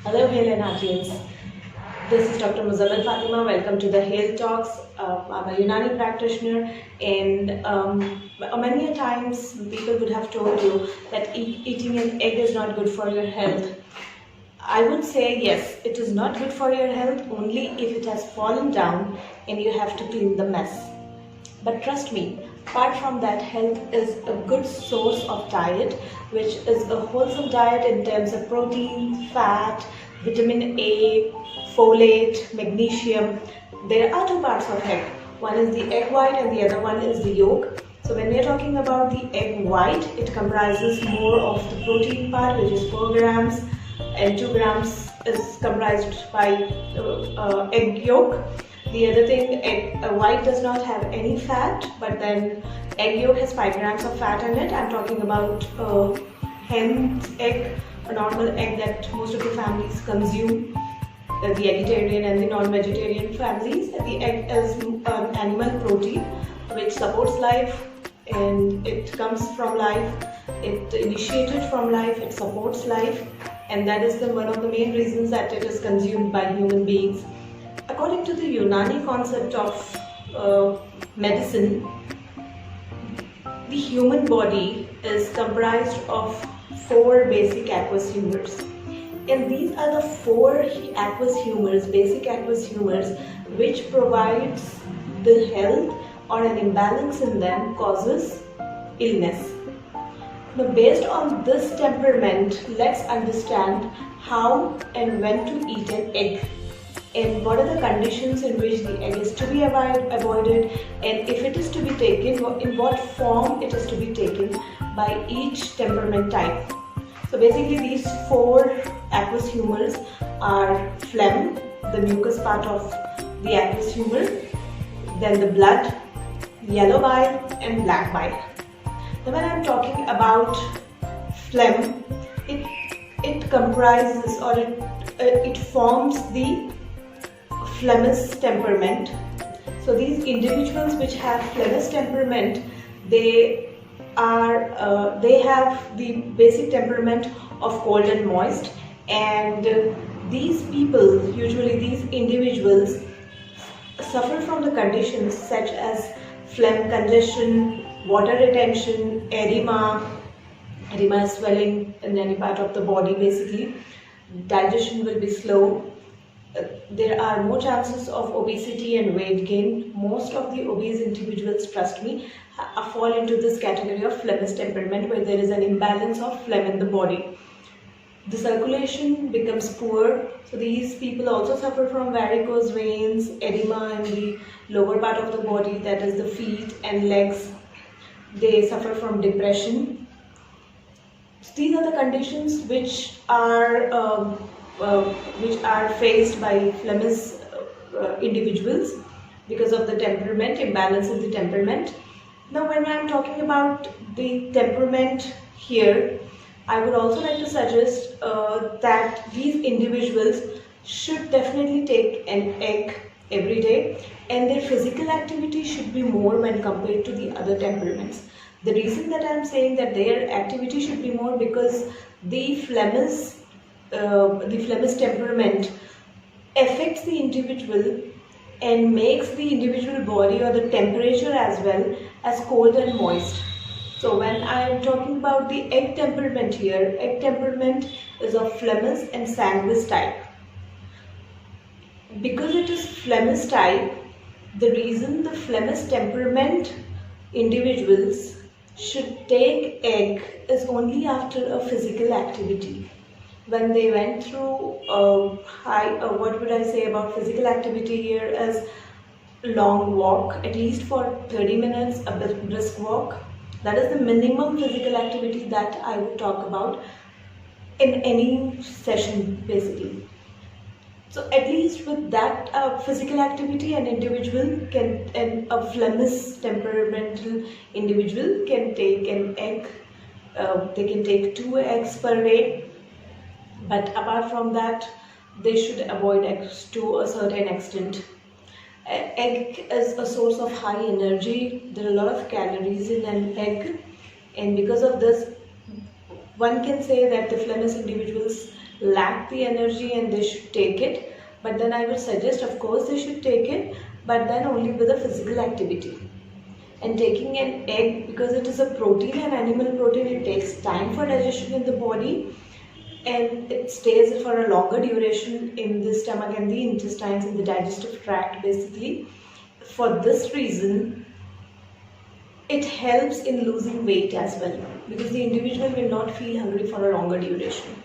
Hello, Hale and audience. This is Dr. Muzammil Fatima. Welcome to the Hale Talks. I'm a Unani practitioner, and many a times people would have told you that eating an egg is not good for your health. I would say yes, it is not good for your health only if it has fallen down and you have to clean the mess. But trust me, apart from that, health is a good source of diet, which is a wholesome diet in terms of protein, fat, vitamin A, folate, magnesium. There are two parts of egg. One is the egg white and the other one is the yolk. So when we are talking about the egg white, it comprises more of the protein part, which is 4 grams, and 2 grams is comprised by egg yolk. The other thing, white does not have any fat, but then egg yolk has 5 grams of fat in it. I'm talking about hen's egg, a normal egg that most of the families consume, the vegetarian and the non-vegetarian families. The egg is animal protein which supports life, and it comes from life, it initiated from life, it supports life, and that is one of the main reasons that it is consumed by human beings. According to the Unani concept of medicine, the human body is comprised of 4 basic aqueous humors. And these are the 4 aqueous humors, basic aqueous humors, which provides the health or an imbalance in them causes illness. Now, based on this temperament, let's understand how and when to eat an egg, and what are the conditions in which the egg is to be avoided, and if it is to be taken, in what form it is to be taken by each temperament type. So basically these 4 aqueous humors are phlegm, the mucus part of the aqueous humor, then the blood, yellow bile and black bile. Now when I'm talking about phlegm, it comprises or it forms the phlegmous temperament. So these individuals which have phlegmous temperament, they have the basic temperament of cold and moist, and these people, usually these individuals, suffer from the conditions such as phlegm congestion, water retention, edema is swelling in any part of the body basically, digestion will be slow. There are more chances of obesity and weight gain. Most of the obese individuals, trust me, fall into this category of phlegmous temperament, where there is an imbalance of phlegm in the body. The circulation becomes poor, so these people also suffer from varicose veins, edema in the lower part of the body, that is the feet and legs. They suffer from depression. So these are the conditions which are faced by phlegmous individuals because of the temperament, imbalance in the temperament. Now when I'm talking about the temperament here, I would also like to suggest that these individuals should definitely take an egg every day, and their physical activity should be more when compared to the other temperaments. The reason that I'm saying that their activity should be more, because the phlegmous temperament affects the individual and makes the individual body or the temperature as well as cold and moist. So when I am talking about the egg temperament here, egg temperament is of phlegmous and sanguine type. Because it is phlegmous type, the reason the phlegmous temperament individuals should take egg is only after a physical activity. When they went through what would I say about physical activity here is long walk, at least for 30 minutes, a brisk walk. That is the minimum physical activity that I would talk about in any session basically. So at least with that physical activity, an individual can, a phlegmous temperamental individual can take an egg. They can take 2 eggs per day. But apart from that, they should avoid eggs to a certain extent. Egg is a source of high energy. There are a lot of calories in an egg, and because of this, one can say that the phlegmous individuals lack the energy and they should take it. But then I would suggest, of course, they should take it, but then only with a physical activity. And taking an egg, because it is a protein, an animal protein, it takes time for digestion in the body, and it stays for a longer duration in the stomach and the intestines, in the digestive tract basically. For this reason, it helps in losing weight as well, because the individual will not feel hungry for a longer duration.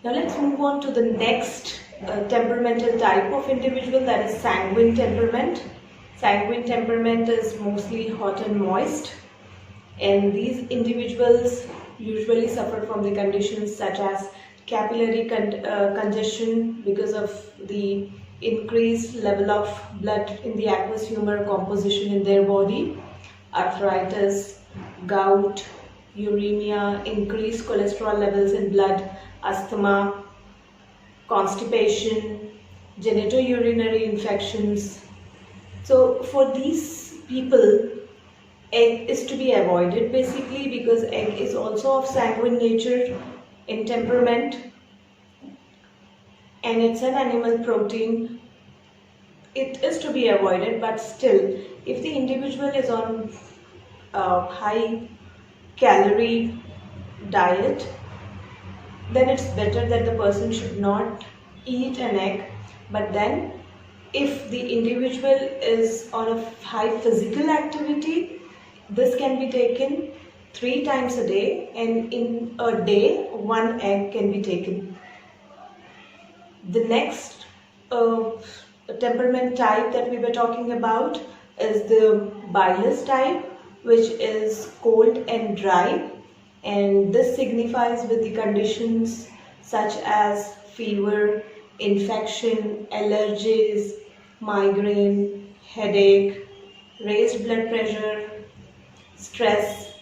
Now let's move on to the next temperamental type of individual, that is sanguine temperament. Sanguine temperament is mostly hot and moist, and these individuals usually suffer from the conditions such as capillary congestion because of the increased level of blood in the aqueous humor composition in their body, arthritis, gout, uremia, increased cholesterol levels in blood, asthma, constipation, genitourinary infections. So for these people, egg is to be avoided basically, because egg is also of sanguine nature in temperament, and it's an animal protein. It is to be avoided, but still, if the individual is on a high calorie diet, then it's better that the person should not eat an egg. But then if the individual is on a high physical activity, this can be taken 3 times a day, and in a day 1 egg can be taken. The next temperament type that we were talking about is the bilious type, which is cold and dry, and this signifies with the conditions such as fever, infection, allergies, migraine, headache, raised blood pressure, stress,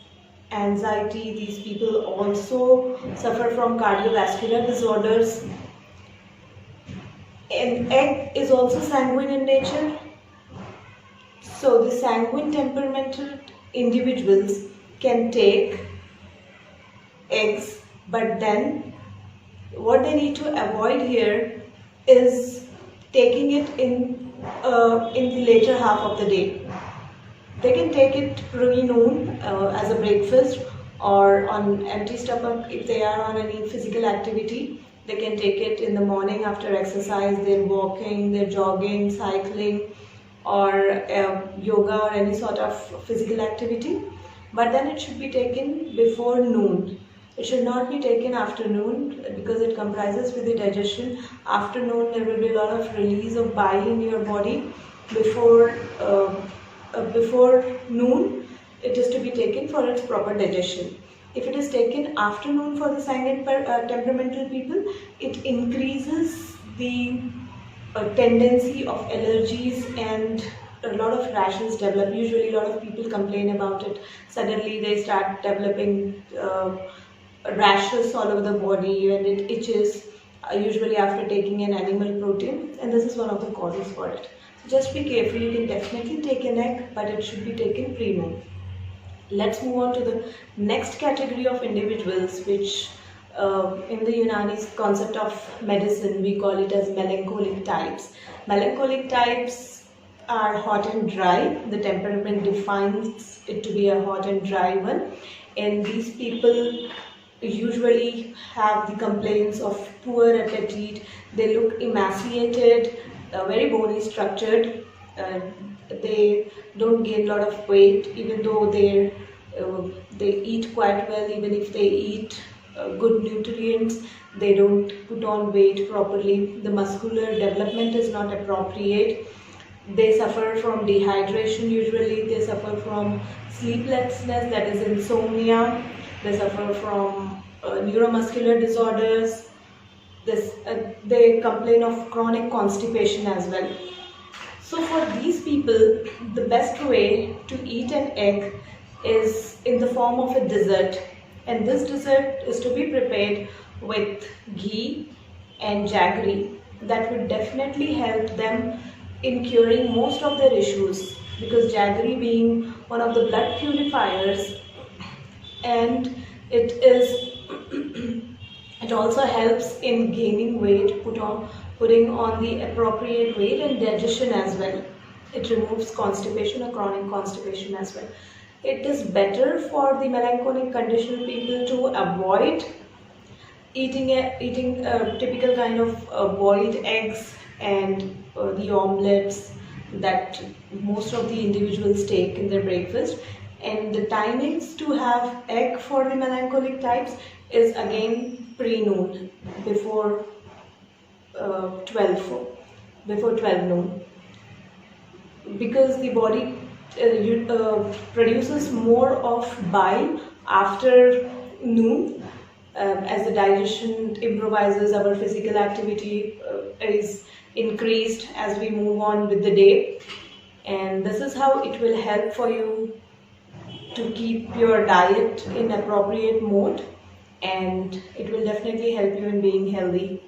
anxiety. These people also suffer from cardiovascular disorders. And egg is also sanguine in nature. So the sanguine temperamental individuals can take eggs, but then what they need to avoid here is taking it in the later half of the day. They can take it pre-noon as a breakfast, or on empty stomach if they are on any physical activity. They can take it in the morning after exercise, they're walking, they're jogging, cycling, or yoga or any sort of physical activity. But then it should be taken before noon. It should not be taken afternoon, because it comprises with the digestion. Afternoon there will be a lot of release of bile in your body. Before noon, it is to be taken for its proper digestion. If it is taken afternoon for the sanguine temperamental people, it increases the tendency of allergies, and a lot of rashes develop. Usually a lot of people complain about it. Suddenly they start developing rashes all over the body, and it itches, usually after taking an animal protein, and this is one of the causes for it. So just be careful. You can definitely take an egg, but it should be taken pre-noon. Let's move on to the next category of individuals, which in the Unani concept of medicine we call it as melancholic types. Melancholic types are hot and dry. The temperament defines it to be a hot and dry one, and these people usually have the complaints of poor appetite. They look emaciated, very bony structured. They don't gain a lot of weight, even though they eat quite well. Even if they eat good nutrients, they don't put on weight properly. The muscular development is not appropriate. They suffer from dehydration. Usually they suffer from sleeplessness, that is insomnia. They suffer from neuromuscular disorders. They complain of chronic constipation as well. So for these people, the best way to eat an egg is in the form of a dessert, and this dessert is to be prepared with ghee and jaggery. That would definitely help them in curing most of their issues, because jaggery being one of the blood purifiers, and it It also helps in gaining weight, putting on the appropriate weight, and digestion as well. It removes constipation or chronic constipation as well. It is better for the melancholic condition people to avoid eating a typical kind of boiled eggs and the omelets that most of the individuals take in their breakfast. And the timings to have egg for the melancholic types is again pre-noon, before 12 noon, because the body produces more of bile after noon. As the digestion improvises, our physical activity is increased as we move on with the day, and this is how it will help for you to keep your diet in appropriate mode, and it will definitely help you in being healthy.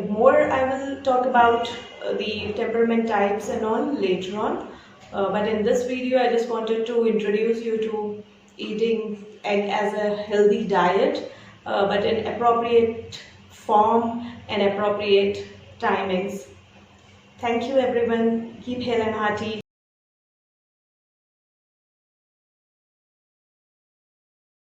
More I will talk about the temperament types and all later on, but in this video I just wanted to introduce you to eating egg as a healthy diet, but in appropriate form and appropriate timings. Thank you everyone. Keep hale and hearty.